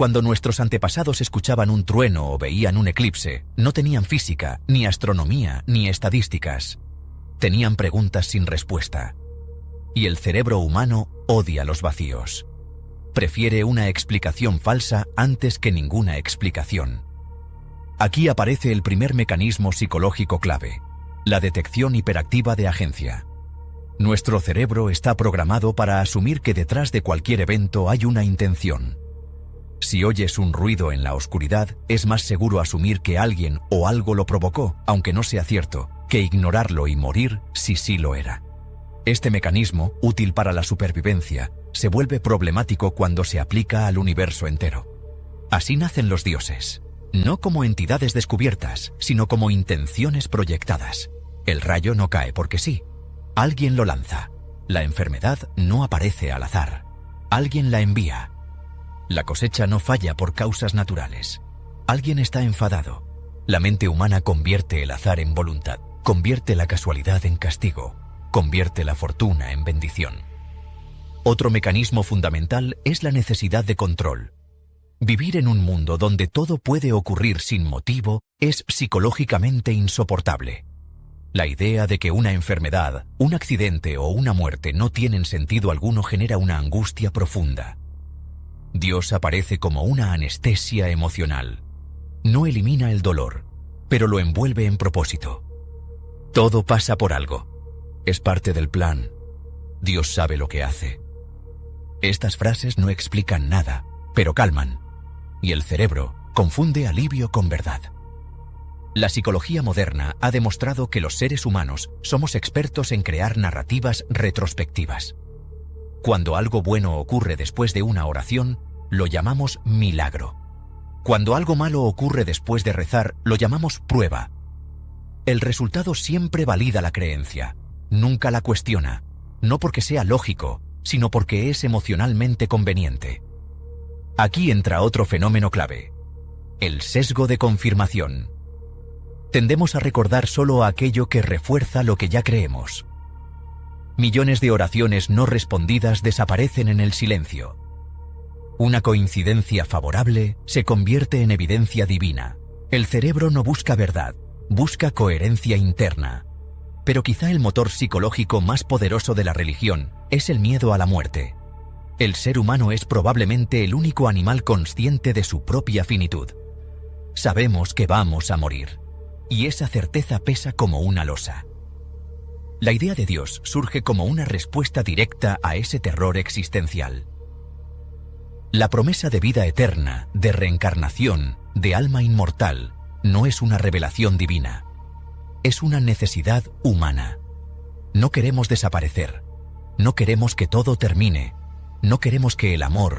Cuando nuestros antepasados escuchaban un trueno o veían un eclipse, no tenían física, ni astronomía, ni estadísticas. Tenían preguntas sin respuesta. Y el cerebro humano odia los vacíos. Prefiere una explicación falsa antes que ninguna explicación. Aquí aparece el primer mecanismo psicológico clave: la detección hiperactiva de agencia. Nuestro cerebro está programado para asumir que detrás de cualquier evento hay una intención. Si oyes un ruido en la oscuridad, es más seguro asumir que alguien o algo lo provocó, aunque no sea cierto, que ignorarlo y morir si sí lo era. Este mecanismo, útil para la supervivencia, se vuelve problemático cuando se aplica al universo entero. Así nacen los dioses, no como entidades descubiertas, sino como intenciones proyectadas. El rayo no cae porque sí. Alguien lo lanza. La enfermedad no aparece al azar. Alguien la envía. La cosecha no falla por causas naturales. Alguien está enfadado. La mente humana convierte el azar en voluntad, convierte la casualidad en castigo, convierte la fortuna en bendición. Otro mecanismo fundamental es la necesidad de control. Vivir en un mundo donde todo puede ocurrir sin motivo es psicológicamente insoportable. La idea de que una enfermedad, un accidente o una muerte no tienen sentido alguno genera una angustia profunda. Dios aparece como una anestesia emocional. No elimina el dolor, pero lo envuelve en propósito. Todo pasa por algo. Es parte del plan. Dios sabe lo que hace. Estas frases no explican nada, pero calman. Y el cerebro confunde alivio con verdad. La psicología moderna ha demostrado que los seres humanos somos expertos en crear narrativas retrospectivas. Cuando algo bueno ocurre después de una oración, lo llamamos milagro. Cuando algo malo ocurre después de rezar, lo llamamos prueba. El resultado siempre valida la creencia, nunca la cuestiona, no porque sea lógico, sino porque es emocionalmente conveniente. Aquí entra otro fenómeno clave: el sesgo de confirmación. Tendemos a recordar solo aquello que refuerza lo que ya creemos. Millones de oraciones no respondidas desaparecen en el silencio. Una coincidencia favorable se convierte en evidencia divina. El cerebro no busca verdad, busca coherencia interna. Pero quizá el motor psicológico más poderoso de la religión es el miedo a la muerte. El ser humano es probablemente el único animal consciente de su propia finitud. Sabemos que vamos a morir, y esa certeza pesa como una losa. La idea de Dios surge como una respuesta directa a ese terror existencial. La promesa de vida eterna, de reencarnación, de alma inmortal, no es una revelación divina. Es una necesidad humana. No queremos desaparecer. No queremos que todo termine. No queremos que el amor